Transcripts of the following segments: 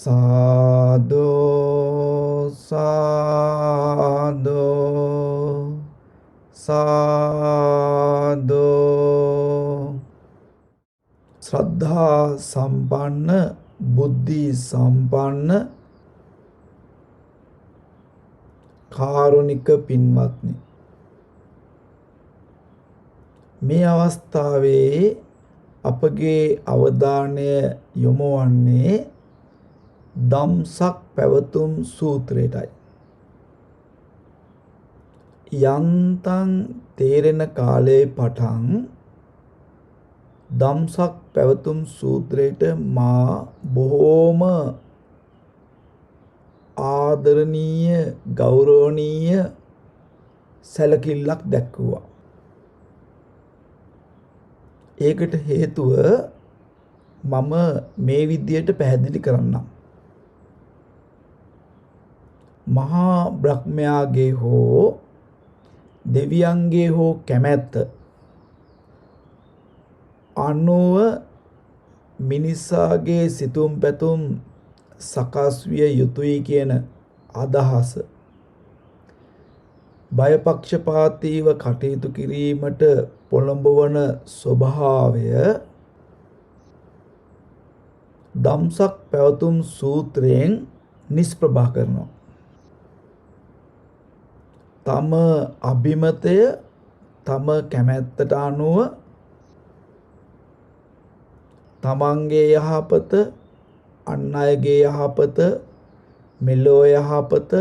සාදු සාදු සාදු ශ්‍රද්ධා සම්පන්න බුද්ධි සම්පන්න කාරුණික පින්වත්නි, මේ අවස්ථාවේ අපගේ අවධානය යොමු වන්නේ දම්සක් පැවතුම් සූත්‍රයටයි. යන්තම් තේරෙන කාලේ පටන් දම්සක් පැවතුම් සූත්‍රයට මා බොහෝම ආදරණීය ගෞරවනීය සැලකිල්ලක් දැක්වුවා. ඒකට හේතුව මම මේ විදියට පැහැදිලි කරන්නම්. මහා බ්‍රහ්මයාගේ හෝ දෙවියන්ගේ හෝ කැමැත්ත අනුව මිනිසාගේ සිතුම් පැතුම් සකස් විය යුතුයි කියන අදහස, බයපක්ෂපාතීව කටයුතු කිරීමට පොළඹවන ස්වභාවය දම්සක් පැවතුම් සූත්‍රයෙන් නිෂ්ප්‍රභා කරනවා. තම අභිමතය තම කැමැත්තට අනුව තමන්ගේ යහපත, අන් අයගේ යහපත, මෙලෝ යහපත,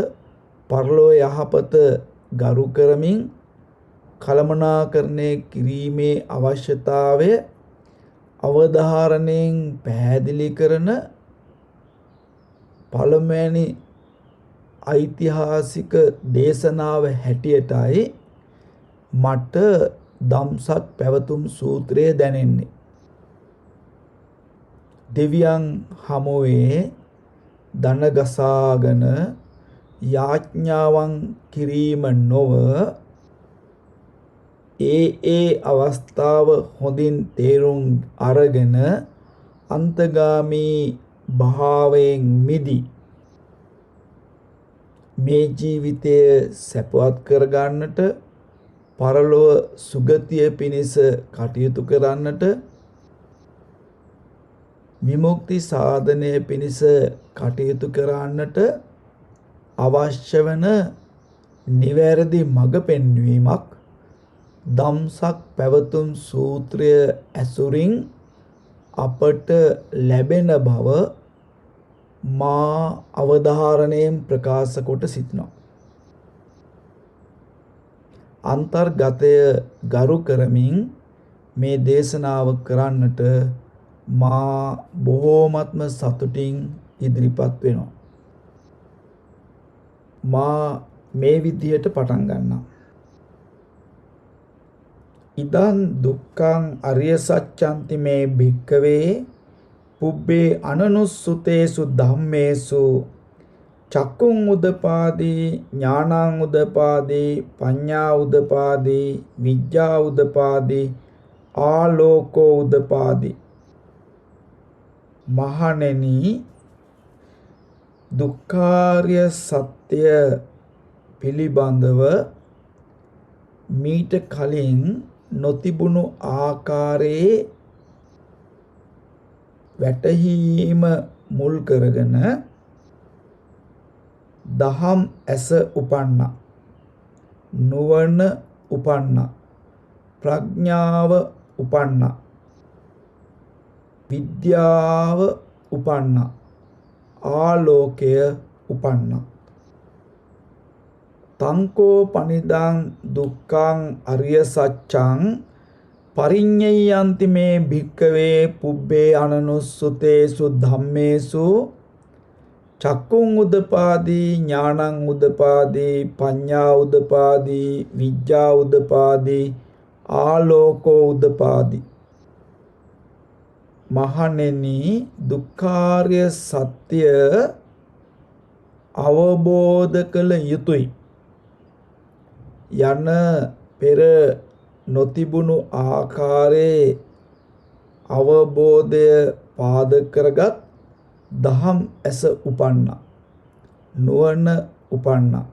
පරලෝ යහපත ගරු කරමින් කළමනාකරණය කිරීමේ අවශ්‍යතාවය අවධාරණයෙන් පැහැදිලි කරන පළමුවැනි ඓතිහාසික දේශනාව හැටියටයි මට දම්සක් පැවතුම් සූත්‍රය දැනෙන්නේ. දෙවියන් හමුවේ දන ගසාගෙන යාඥාවන් කිරීම නොව ඒ අවස්ථාව හොඳින් තේරුම් අරගෙන අන්තගාමී භාවයෙන් මිදී මේ ජීවිතය සැපවත් කරගන්නට, පරලොව සුගතිය පිණිස කටයුතු කරන්නට, විමුක්ති සාධනය පිණිස කටයුතු කරන්නට අවශ්‍ය වන නිවැරදි මඟ පෙන්වීමක් දම්සක් පැවතුම් සූත්‍රය ඇසුරින් අපට ලැබෙන බව මා අවධාරණයෙන් ප්‍රකාශ කොට සිටිනවා. අන්තර්ගතය ගරු කරමින් මේ දේශනාව කරන්නට මා බොහෝමත්ම සතුටින් ඉදිරිපත් වෙනවා. මා මේ විදියට පටන් ගන්නවා. ඉදං දුක්ඛං අරිය සත්‍යන්ති මේ භික්ඛවේ පුබ්බේ අනනුස්සුතේසු ධම්මේසු චක්කුං උදපාදී ඥානං උදපාදී පඤ්ඤා උදපාදී විඤ්ඤා උදපාදී ආලෝකෝ උදපාදී. මහණෙනි, දුක්ඛාරිය සත්‍ය පිළිබඳව මීට කලින් නොතිබුණු ආකාරයේ වැටහීම මුල් කරගෙන දහම් ඇස උපන්නා, නුවණ උපන්නා, ප්‍රඥාව උපන්නා, විද්‍යාව උපන්නා, ආලෝකය උපන්නා. තංකෝ පනිදං දුක්ඛං අරිය සත්‍යං පරිඤ්ඤයන්ති මේ භික්ඛවේ පුබ්බේ අනනුස්සුතේසු ධම්මේසු චක්කුං උදපාදී ඥානං උදපාදී පඤ්ඤා උදපාදී විඤ්ඤා උදපාදී ආලෝකෝ උදපාදී. මහණෙනි, දුක්ඛාරිය සත්‍ය අවබෝධ කළ යුතුය යන පෙර නොතිබුණු ආකාරයේ අවබෝධය පාදක කරගත් දහම් ඇස උපන්නා. නුවණ උපන්නා.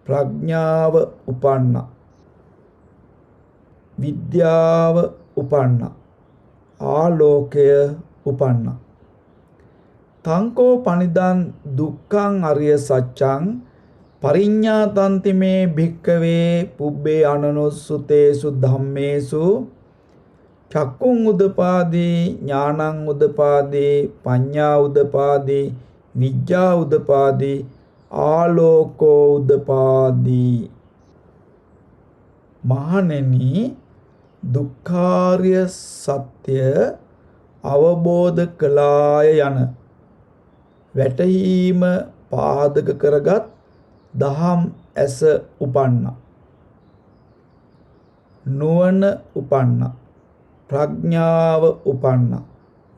ප්‍රඥාව උපන්නා. විද්‍යාව උපන්නා. ආලෝකය උපන්නා. තංකෝ පනිදං දුක්ඛං අරිය සත්‍යං පරිඤ්ඤාතන්ති මේ භික්ඛවේ පුබ්බේ අනනුස්සුතේසු ධම්මේසු චක්කුං උදපාදී ඥානං උදපාදී පඤ්ඤා උදපාදී විඤ්ඤා උදපාදී ආලෝකෝ උදපාදී. මහණෙනි, දුක්ඛාර්ය සත්‍ය අවබෝධ කළාය යන වැටහීම පාදක කරගත් දහම් ඇස උපන්නා. නුවණ උපන්නා. ප්‍රඥාව උපන්නා.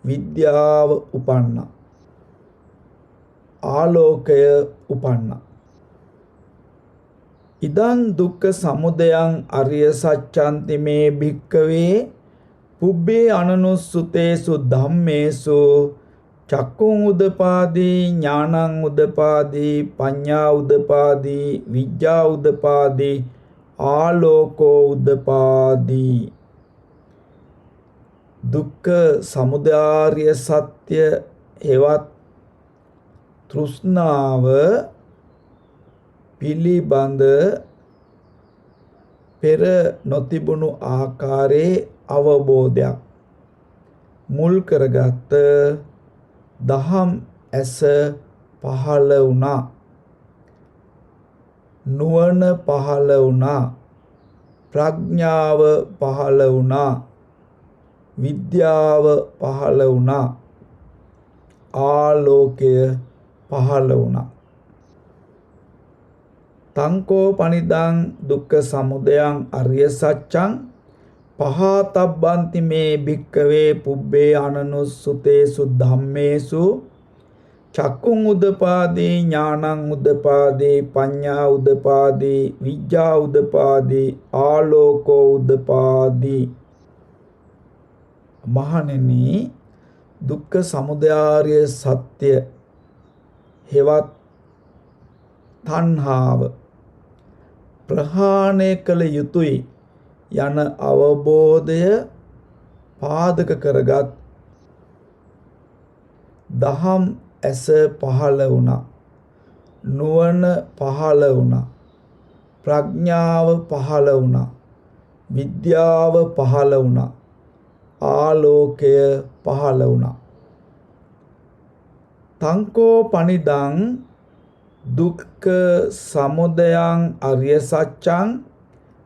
විද්‍යාව උපන්නා. ආලෝකය උපන්නා. ඉදං දුක්ඛ සමුදයං අරිය සත්‍යන්ති මේ භික්ඛවේ පුබ්බේ අනනුස්සුතේසු ධම්මේසු චක්කුං උදපාදී ඥානං උදපාදී පඤ්ඤා උදපාදී විඤ්ඤා උදපාදී ආලෝකෝ උදපාදී. දුක්ඛ සමුදය සත්‍ය හෙවත් තෘෂ්ණාව පිළිබඳ පෙර නොතිබුණු ආකාරයේ අවබෝධයක් මුල් කරගත් දහම් ඇස පහළ වුණා. නුවණ පහළ වුණා. ප්‍රඥාව පහළ වුණා. විද්‍යාව පහළ වුණා. ආලෝකය පහළ වුණා. තංකෝ පනිදං දුක්ඛ සමුදයං අරිය සත්‍යං පහතබ්බන්ති මේ භික්ඛවේ පුබ්බේ අනනුස්සුතේසු ධම්මේසු චක්කුං උදපාදී ඥානං උදපාදී පඤ්ඤා උදපාදී විඤ්ඤා උදපාදී ආලෝකෝ උදපාදී. මහණෙනි, දුක්ඛ සමුදය සත්‍ය හෙවත් තණ්හාව ප්‍රහාණය කළ යුතුය යන අවබෝධය පාදක කරගත් දහම් ඇස පහළ වුණා. නුවණ පහළ වුණා. ප්‍රඥාව පහළ වුණා. විද්‍යාව පහළ වුණා. ආලෝකය පහළ වුණා. තංකෝ පනිදං දුක්ඛ සමුදයං අරිය සත්‍යං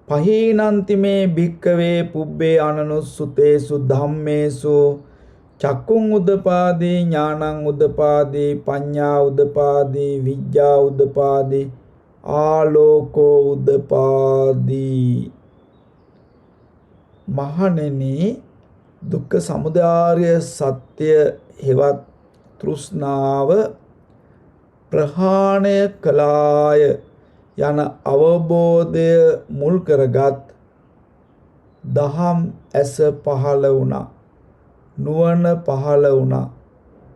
පහීනන්ති මේ භික්ඛවේ පුබ්බේ අනනුස්සුතේසු ධම්මේසු චක්කුං උදපාදී ඥානං උදපාදී පඤ්ඤා උදපාදී විඤ්ඤා උදපාදී ආලෝකෝ උදපාදී. මහණෙනි, දුක්ඛ සමුදය සත්‍ය හෙවත් තෘෂ්ණාව ප්‍රහාණය කළාය යන අවබෝධය මුල් කරගත් දහම් ඇස පහළ වුණා. නුවණ පහළ වුණා.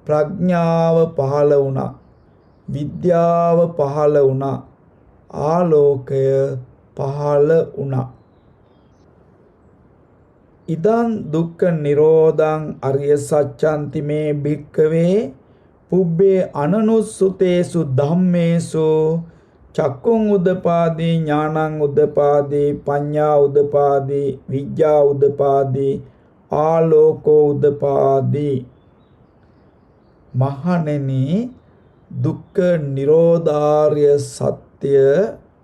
ප්‍රඥාව පහළ වුණා. විද්‍යාව පහළ වුණා. ආලෝකය පහළ වුණා. ඉදං දුක්ඛ නිරෝධං අරිය සත්‍යන්ති මේ භික්ඛවේ පුබ්බේ අනනුස්සුතේසු ධම්මේසු චක්කුං උදපාදී ඥානං උදපාදී පඤ්ඤා උදපාදී විඤ්ඤා උදපාදී ආලෝකෝ උදපාදී. මහණෙනි, දුක්ඛ නිරෝධාර්ය සත්‍ය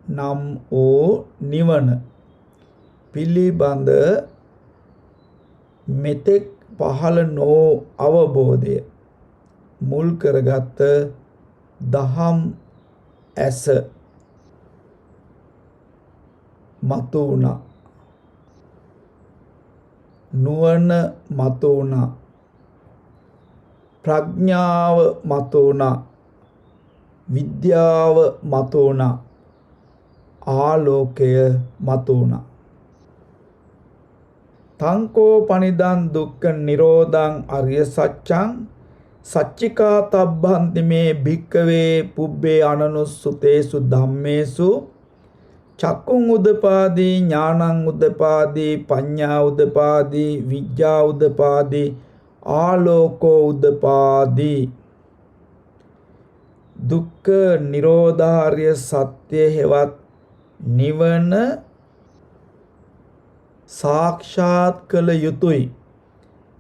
නම් වූ නිවන පිළිබඳ මෙතෙක් පහළ නො අවබෝධය මුල් කරගත් දහම් ඇස මතු වුණා. නුවණ මතු වුණා. ප්‍රඥාව මතු වුණා. විද්‍යාව මතු වුණා. ආලෝකය මතු වුණා. තංකෝ පනිදං දුක්ඛ නිරෝධං අරිය සත්‍යං සච්චිකා තබ්බන්ති මේ භික්කවේ පුබ්බේ අනනුස්සුතේසු ධම්මේසු චක්කුං උදපාදී ඥානං උදපාදී පඤ්ඤා උදපාදී විඥා උදපාදී ආලෝකෝ උදපාදී දුක්ඛ නිරෝධාර්ය සත්‍ය හෙවත් නිවන සාක්ෂාත් කළ යුතුය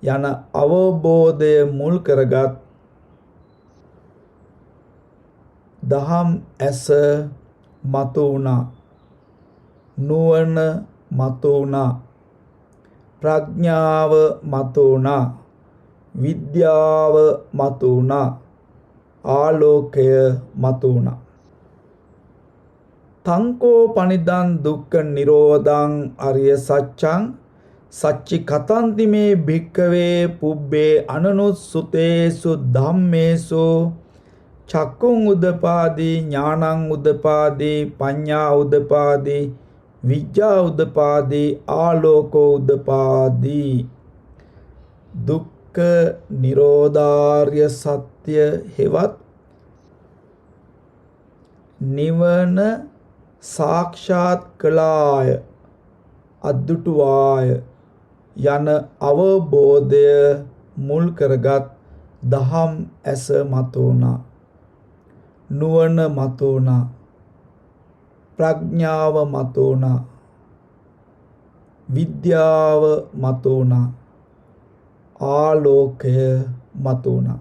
යන අවබෝධය මුල් කරගත් දහම් ඇස මතු වුණා, නුවණ මතු වුණා, ප්‍රඥාව මතු වුණා, විද්‍යාව මතු වුණා, ආලෝකය මතු වුණා. තංකෝ පනිදං දුක්ඛ නිරෝධං අරිය සත්‍යං සච්චි කතන්ති මේ භික්කවේ පුබ්බේ අනනුස්සුතේසු ධම්මේසු චක්කුං උදපාදී ඥානං උදපාදී පඤ්ඤා උදපාදී විඥා උදපාදී ආලෝකෝ උදපාදී දුක්ඛ නිරෝධාර්ය සත්‍ය හෙවත් නිවන සාක්ෂාත් කළාය, අද්දුටුවාය යන අවබෝධය මුල් කරගත් දහම් ඇස මතු වුණා, නුවණ මතු වුණා, ප්‍රඥාව මතු වුණා, විද්‍යාව මතු වුණා, ආලෝකය මතු වුණා.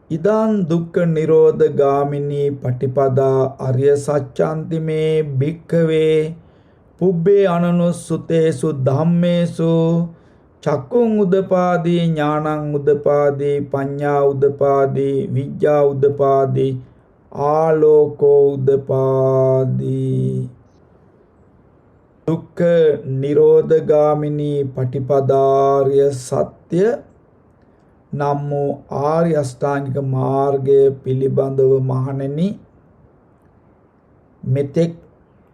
ඉදං දුක්ඛ නිරෝධ ගාමිනී පටිපදා අරිය සත්‍යන්ති මේ භික්ඛවේ පුබ්බේ අනනුස්සුතේසු ධම්මේසු චක්කුං උදපාදී ඥානං උදපාදී පඤ්ඤා උදපාදී විඥා උදපාදී ආලෝකෝ උදපාදී දුක්ඛ නිරෝධ ගාමිනී පටිපදාර්ය සත්‍ය නම් වූ ආර්ය අෂ්ටාංගික මාර්ගය පිළිබඳව මහණෙනි මෙතෙක්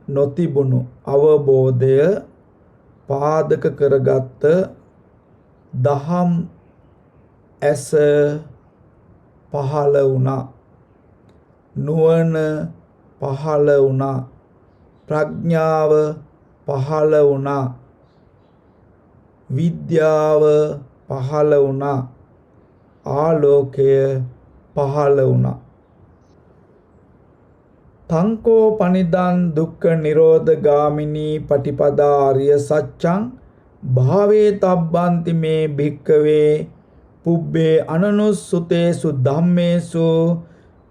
නොතිබුණු අවබෝධය පාදක කරගත් දහම් ඇස පහළ වුණා, නුවණ පහළ වුණා, ප්‍රඥාව පහළ වුණා, විද්‍යාව පහළ වුණා, ආලෝකය පහළ වුණා. තංකෝ පනිදං දුක්ඛ නිරෝධ ගාමිනී පටිපදා ආර්ය සත්‍යං භාවේ තබ්බන්ති මේ භික්ඛවේ පුබ්බේ අනනුස්සුතේසු ධම්මේසු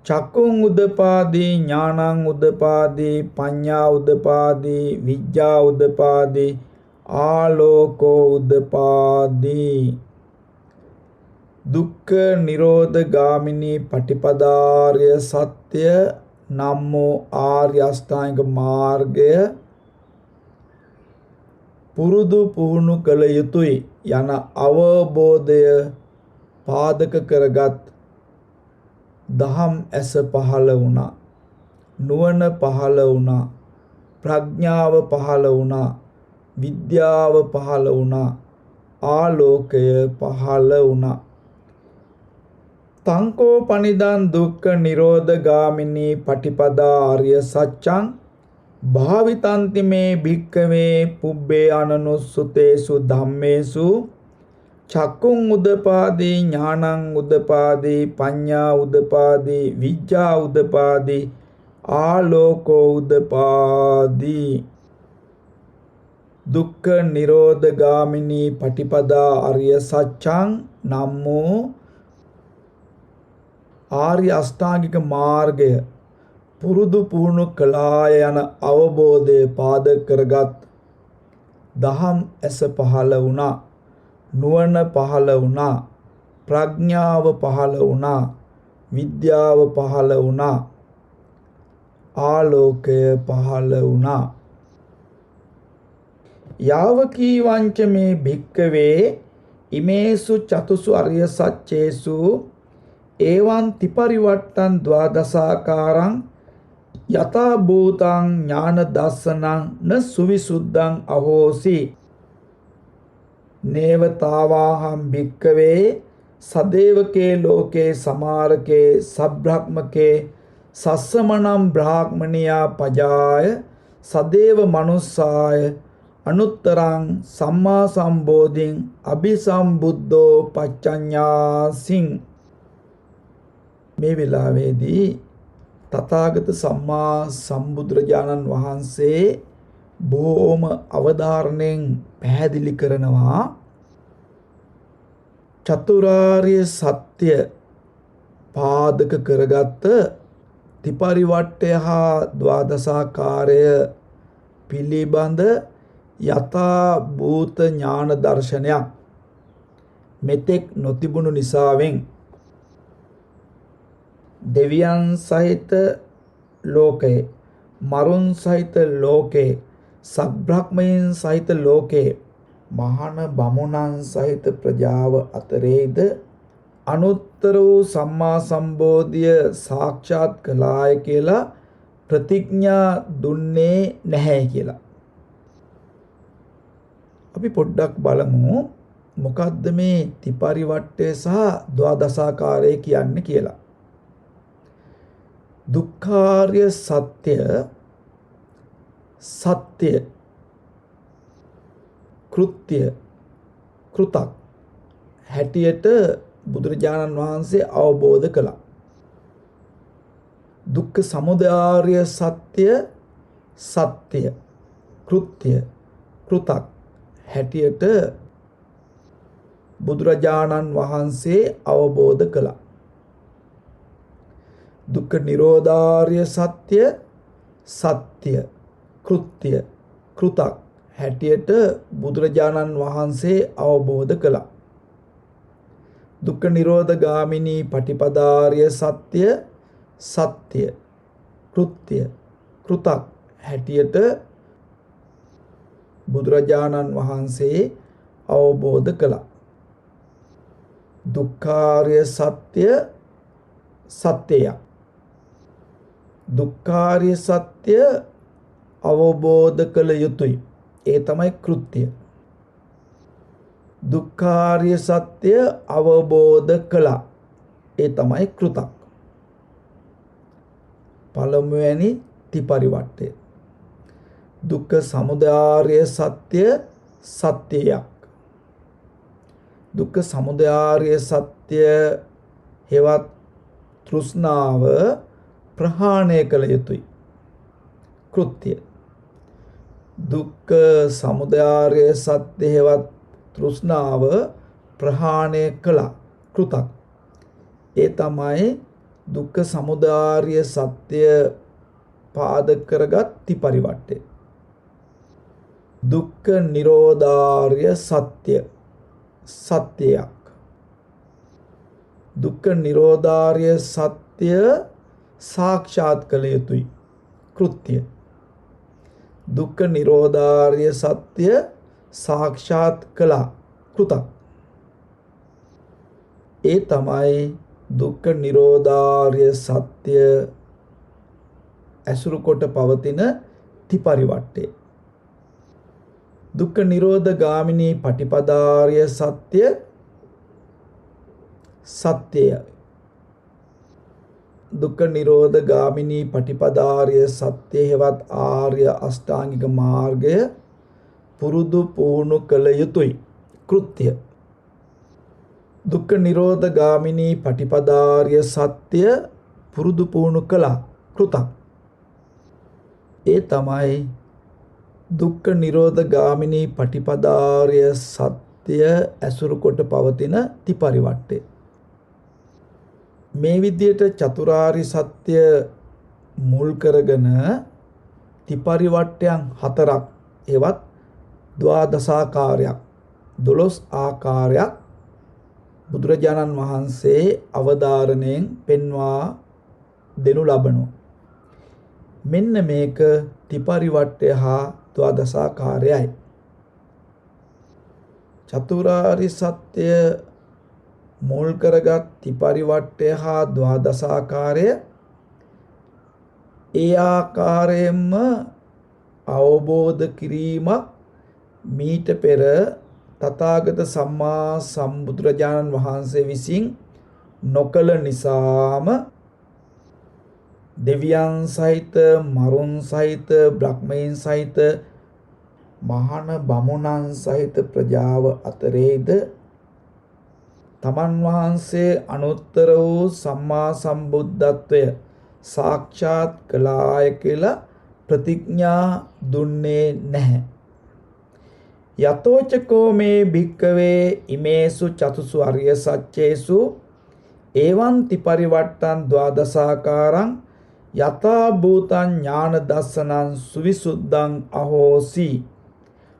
චක්කුං උදපාදී ඥානං උදපාදී පඤ්ඤා උදපාදී විඥා උදපාදී ආලෝකෝ උදපාදී දුක්ඛ නිරෝධ ගාමිනී පටිපදාර්ය සත්‍ය නම් වූ ආර්ය අෂ්ටාංගික මාර්ගය පුරුදු පුහුණු කළ යුතුය යන අවබෝධය පාදක කරගත් දහම් ඇස පහළ වුණා, නුවණ පහළ වුණා, ප්‍රඥාව පහළ වුණා, විද්‍යාව පහළ වුණා, ආලෝකය පහළ වුණා. තංකෝ පනිදං දුක්ඛ නිරෝධ ගාමිනී පටිපදා ආර්ය සත්‍යං භාවිතන්ති මේ භික්ඛවේ පුබ්බේ අනනුස්සුතේසු ධම්මේසු චක්කුං උදපාදී ඥානං උදපාදී පඤ්ඤා උදපාදී විඥා උදපාදී ආලෝකෝ උදපාදී දුක්ඛ නිරෝධ ගාමිනී පටිපදා ආර්ය සත්‍යං නම් වූ ආර්ය අෂ්ටාංගික මාර්ගය පුරුදු පුහුණු කළාය යන අවබෝධය පාදක කරගත් දහම් ඇස පහළ වුණා, නුවණ පහළ වුණා, ප්‍රඥාව පහළ වුණා, විද්‍යාව පහළ වුණා, ආලෝකය පහළ වුණා. යාවකී වංච මේ භික්ඛවේ ඉමේසු චතුසු අරිය සච්චේසු එවං තිපරිවට්ටං ද්වාදසාකාරං යතා භූතං ඥාන දස්සනං න සුවිසුද්ධං අහෝසි නේවතාවාහං භික්ඛවේ සදේවකේ ලෝකේ සමාරකේ සබ්‍රහ්මකේ සස්සමනම් බ්‍රාහ්මණියා පජාය සදේව මනුස්සාය අනුත්තරං සම්මා සම්බෝධින් අபிසම්බුද්ධෝ පච්චඤ්ඤාසින්. මේ වෙලාවේදී තථාගත සම්මා සම්බුදුරජාණන් වහන්සේ බොහෝම අවධාරණයෙන් පැහැදිලි කරනවා චතුරාර්ය සත්‍ය පාදක කරගත් ත්‍රිපරිවට්ටය හා ද්වාදසාකාරය පිළිබඳ යථා භූත ඥාන දර්ශනයක් මෙතෙක් නොතිබුණු නිසාවෙන් දෙවියන් සහිත ලෝකයේ මරුන් සහිත ලෝකයේ සබ්‍රහ්මයන් සහිත ලෝකයේ මහාන බමුණන් සහිත ප්‍රජාව අතරේද අනුත්තර වූ සම්මා සම්බෝධිය සාක්ෂාත් කළාය කියලා ප්‍රතිඥා දුන්නේ නැහැ කියලා. අපි පොඩ්ඩක් බලමු මොකද්ද මේ ත්‍රිපරිවට්ටය සහ ද්වාදසාකාරය කියන්නේ කියලා. දුක්ඛාර්ය සත්‍ය සත්‍ය කෘත්‍ය කෘතක් හැටියට බුදුරජාණන් වහන්සේ අවබෝධ කළා. දුක්ඛ සමුදයාර්ය සත්‍ය සත්‍ය කෘත්‍ය කෘතක් හැටියට බුදුරජාණන් වහන්සේ අවබෝධ කළා. දුක්ඛ නිරෝධාර්ය සත්‍ය සත්‍ය කෘත්‍ය කෘතක් හැටියට බුදුරජාණන් වහන්සේ අවබෝධ කළා. දුක්ඛ නිරෝධ ගාමිනී පටිපදාර්ය සත්‍ය සත්‍ය කෘත්‍ය කෘතක් හැටියට බුදුරජාණන් වහන්සේ අවබෝධ කළා. දුක්ඛාර්ය සත්‍ය සත්‍යය දුක්ඛාර්ය සත්‍ය අවබෝධ කළ යුතුයි. ඒ තමයි කෘත්‍ය. දුක්ඛාර්ය සත්‍ය අවබෝධ කළා. ඒ තමයි කෘතක්. පළමුවැනි ත්‍රිපරිවට්ටය. දුක්ඛ සමුදයාර්ය සත්‍ය සත්‍යයක්. දුක්ඛ සමුදයාර්ය සත්‍ය හෙවත් තෘෂ්ණාව ප්‍රහාණය කළ යුතුයි. කෘත්‍ය. දුක්ඛ සමුදයාර්ය සත්‍ය හෙවත් තෘෂ්ණාව ප්‍රහාණය කළා. කෘතක්. ඒ තමයි දුක්ඛ සමුදයාර්ය සත්‍ය පාදක කරගත් ත්‍රිපරිවට්ටය. දුක්ඛ නිරෝධාර්ය සත්‍ය සත්‍යයක්. දුක්ඛ නිරෝධාර්ය සත්‍ය සාක්ෂාත් කළ යුතුයි. කෘත්‍ය. දුක්ඛ නිරෝධාර්ය සත්‍ය සාක්ෂාත් කළා. කෘතක්. ඒ තමයි දුක්ඛ නිරෝධාර්ය සත්‍ය ඇසුරු කොට පවතින ත්‍රිපරිවට්ටය. දුක්ඛ නිරෝධ ගාමිනී පටිපදාර්ය සත්‍ය සත්‍යය. දුක්ඛ නිරෝධ ගාමිනී පටිපදාර්ය සත්‍ය හෙවත් ආර්ය අෂ්ටාංගික මාර්ගය පුරුදු පුහුණු කළ යුතුයි. කෘත්‍ය. දුක්ඛ නිරෝධ ගාමිනී පටිපදාර්ය සත්‍ය පුරුදු පුහුණු කළා. කෘතක්. ඒ තමයි දුක්ඛ නිරෝධ ගාමිනී පටිපදාර්ය සත්‍ය ඇසුරු කොට පවතින ත්‍රිපරිවට්ටය. මේ විදියට චතුරාර්ය සත්‍ය මුල් කරගෙන ත්‍රිපරිවට්ටයන් 4ක් එවත් ද්වාදසාකාරයක් 12 ආකාරයක් බුදුරජාණන් වහන්සේ අවධාරණයෙන් පෙන්වා දෙනු ලබනවා. මෙන්න මේක ත්‍රිපරිවට්ටය හා ද්වාදසාකාරයයි. චතුරාර්ය සත්‍ය මුල් කරගත් ත්‍රිපරිවට්ටය හා ද්වාදසාකාරය ඒ ආකාරයෙන්ම අවබෝධ කිරීමක් මීට පෙර තථාගත සම්මා සම්බුදුරජාණන් වහන්සේ විසින් නොකළ නිසාම දෙවියන් සහිත මරුන් සහිත බ්‍රහ්මයන් සහිත මහාන බමුණන් සහිත ප්‍රජාව අතරේද තමන් වහන්සේ අනුත්තර වූ සම්මා සම්බුද්ධත්වය සාක්ෂාත් කළාය කියලා ප්‍රතිඥා දුන්නේ නැහැ. යතෝචකෝ මේ භික්කවේ ඉමේසු චතුසු අරිය සච්චේසු එවං තිපරිවට්ටං ද්වාදසාකාරං යතා භූතං ඥාන දස්සනං සුවිසුද්ධං අහෝසි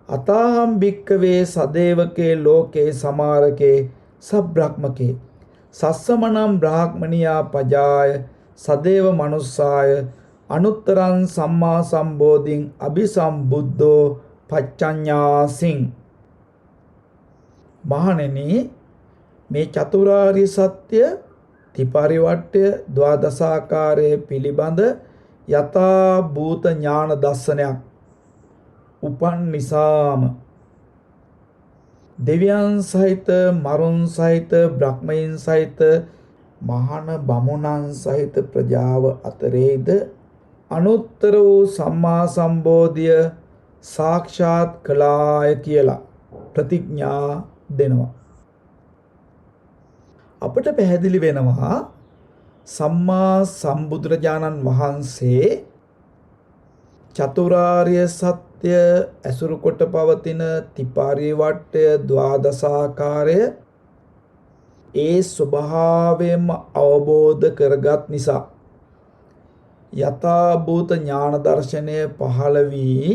අතාහම් භික්කවේ සදේවකේ ලෝකේ සමාරකේ සබ්‍රහ්මකේ සස්සමනම් බ්‍රාහ්මනියා පජාය සදේව මනුස්සාය අනුත්තරං සම්මා සම්බෝධින් අபிසම්බුද්ධෝ පච්චඤ්ඤාසින්. මහණෙනි, මේ චතුරාර්ය සත්‍ය ත්‍රිපරිවට්ටය ද්වාදසාකාරයේ පිළිබඳ යථා භූත ඥාන දර්ශනයක් උපන් නිසාම දෙවියන් සහිත මරුන් සහිත බ්‍රහ්මයන් සහිත මහාන බමුණන් සහිත ප්‍රජාව අතරේද අනුත්තර වූ සම්මා සම්බෝධිය සාක්ෂාත් කළාය කියලා ප්‍රතිඥා දෙනවා. අපට පැහැදිලි වෙනවා සම්මා සම්බුදුරජාණන් වහන්සේ චතුරාර්ය සත්‍ය ඇසුරු කොට පවතින ත්‍රිපරිවට්ටය ද්වාදසාකාරය ඒ ස්වභාවයෙන්ම අවබෝධ කරගත් නිසා යථා භූත ඥාන දර්ශනය පහළ වී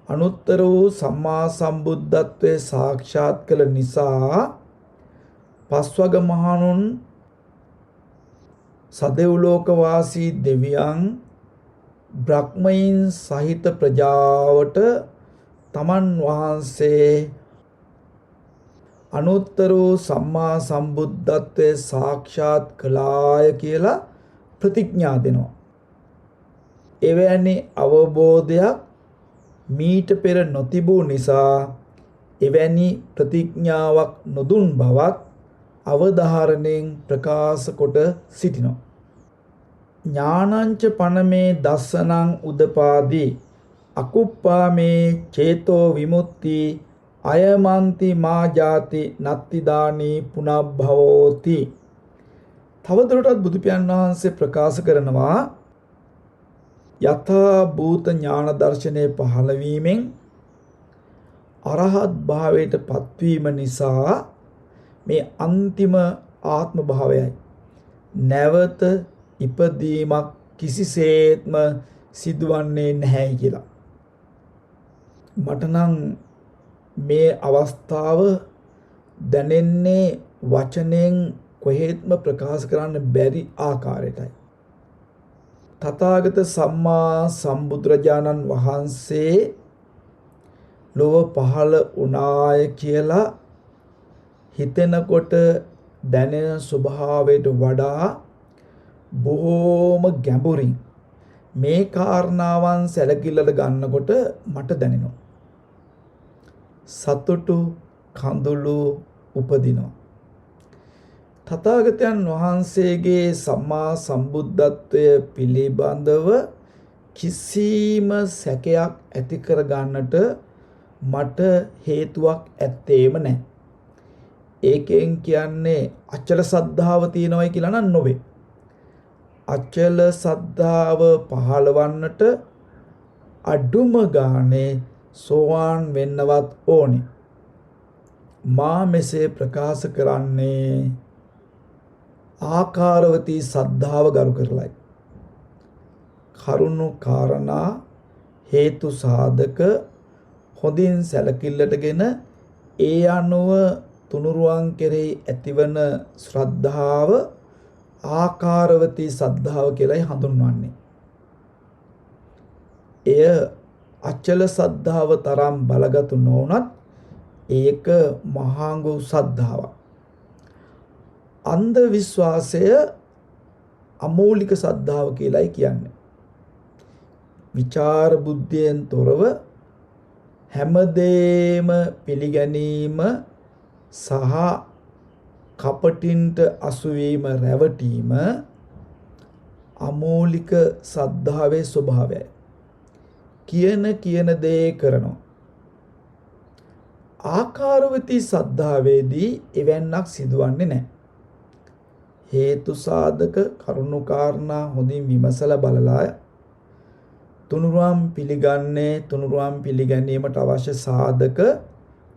අනුත්තර වූ සම්මා සම්බුද්ධත්වයේ සාක්ෂාත් කළ නිසා පස්වග මහණුන් සදෙව්ලෝක වාසී දෙවියන් බ්‍රහ්මයන් සහිත ප්‍රජාවට තමන් වහන්සේ අනුත්තර වූ සම්මා සම්බුද්ධත්වයේ සාක්ෂාත් කළාය කියලා ප්‍රතිඥා දෙනවා. එවැනි අවබෝධයක් මීට පෙර නොතිබූ නිසා එවැනි ප්‍රතිඥාවක් නොදුන් බවත් අවධාරණයෙන් ප්‍රකාශ කොට සිටිනවා. ඥානංච පනමේ දස්සනං උදපාදී අකුප්පාමේ චේතෝ විමුක්ති අයමන්ති මා ජාති නත්තිදානී පුනබ්භවෝති. තවදුරටත් බුදු පියාණන් වහන්සේ ප්‍රකාශ කරනවා යථා භූත ඥාන දර්ශනයේ පහළ වීමෙන් අරහත් භාවයට පත්වීම නිසා මේ අන්තිම ආත්ම භාවයයි නැවත ඉපදීමක් කිසිසේත්ම සිදුවන්නේ නැහැ කියලා. මට නම් මේ අවස්ථාව දැනෙන්නේ වචනෙන් කොහෙත්ම ප්‍රකාශ කරන්න බැරි ආකාරයටයි. තථාගත සම්මා සම්බුදුරජාණන් වහන්සේ ලොව පහළ වුණාය කියලා හිතෙනකොට දැනෙන ස්වභාවයට වඩා බොහෝම ගැඹුරින් මේ කාරණාවන් සැලකිල්ලට ගන්නකොට මට දැනෙනවා සතුටු කඳුළු උපදිනවා. තථාගතයන් වහන්සේගේ සම්මා සම්බුද්ධත්වය පිළිබඳව කිසිම සැකයක් ඇති කර ගන්නට මට හේතුවක් ඇත්තේම නැහැ. ඒකෙන් කියන්නේ අචල සද්ධාව තියෙනවයි කියලා නම් නොවේ. අචල සද්ධාව පහළවන්නට අඩුම ගානේ සෝවාන් වෙන්නවත් ඕනේ. මා මෙසේ ප්‍රකාශ කරන්නේ ආකාරවතී සද්ධාව ගරු කරලයි. කරුණු කාරණා හේතු සාධක හොඳින් සැලකිල්ලටගෙන ඒ අනුව තුනුරුවන් කෙරෙහි ඇතිවන ශ්‍රද්ධාව ආකාරවතී සද්ධාව කියලායි හඳුන්වන්නේ. එය අචල සද්ධාව තරම් බලගතු නොවුනත් ඒක මහාංගු සද්ධාවක්. අන්ධ විශ්වාසය අමූලික සද්ධාව කියලායි කියන්නේ. විචාර බුද්ධියෙන් තොරව හැමදේම පිළිගැනීම සහ කපටින්ට අසුවීම රැවටීම අමෝලික සද්ධාවේ ස්වභාවයයි. කියන දේ කරනවා. ආකාරවතී සද්ධාවේදී එවැන්නක් සිදුවන්නේ නැහැ. හේතු සාධක කරුණු කාරණා හොඳින් විමසලා බලලා තුනුරුවම් පිළිගන්නේ තුනුරුවම් පිළිගැනීමට අවශ්‍ය සාධක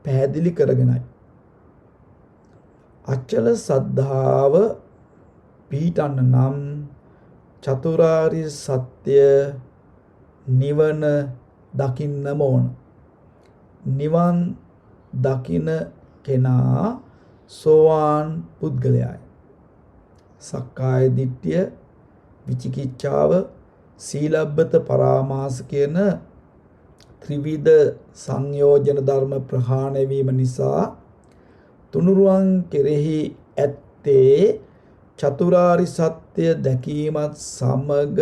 පැහැදිලි කරගෙනයි. අචල සද්ධාව පිහිටන්න නම් චතුරාර්ය සත්‍ය නිවන දකින්නම ඕන. නිවන් දකින කෙනා සෝවාන් පුද්ගලයායි. සක්කාය දිට්ඨිය, විචිකිච්ඡාව, සීලබ්බත පරාමාස කියන ත්‍රිවිධ සංයෝජන ධර්ම ප්‍රහාණය වීම නිසා තුනුරුවන් කෙරෙහි ඇත්තේ චතුරාර්ය සත්‍ය දැකීමත් සමග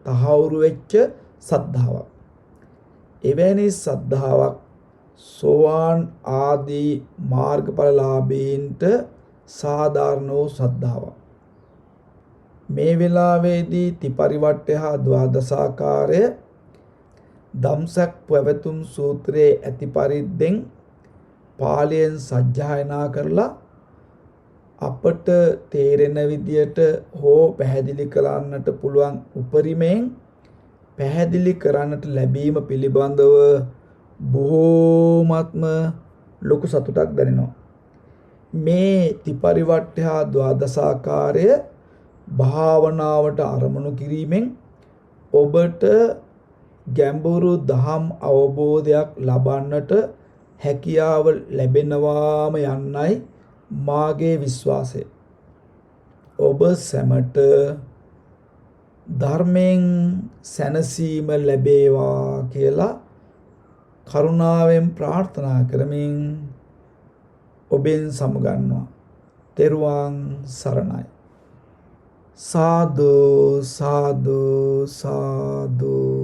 තහවුරු වෙච්ච සද්ධාවක්. එවැනි සද්ධාවක් සෝවාන් ආදී මාර්ගඵලලාභීන්ට සාධාරණ වූ සද්ධාවක්. මේ වෙලාවේදී ත්‍රිපරිවට්ඨය හා ද්වාදසාකාරය ධම්සක් පැවතුම් සූත්‍රයේ ඇති පරිද්දෙන් පාලියෙන් සජ්ජායනා කරලා අපට තේරෙන විදියට හෝ පැහැදිලි කරන්නට පුළුවන් උපරිමයෙන් පැහැදිලි කරන්නට ලැබීම පිළිබඳව බොහෝමත්ම ලොකු සතුටක් දැනෙනවා. මේ ත්‍රිපරිවට්ඨය හා ද්වාදසාකාරය භාවනාවට අරමුණු කිරීමෙන් ඔබට ගැඹුරු දහම් අවබෝධයක් ලබන්නට හැකියාව ලැබෙනවාම යන්නයි මාගේ විශ්වාසය. ඔබ සැමට ධර්මයෙන් සැනසීම ලැබේවා කියලා කරුණාවෙන් ප්‍රාර්ථනා කරමින් ඔබෙන් සමුගන්නවා. තෙරුවන් සරණයි. සාදු සාදු සාදු.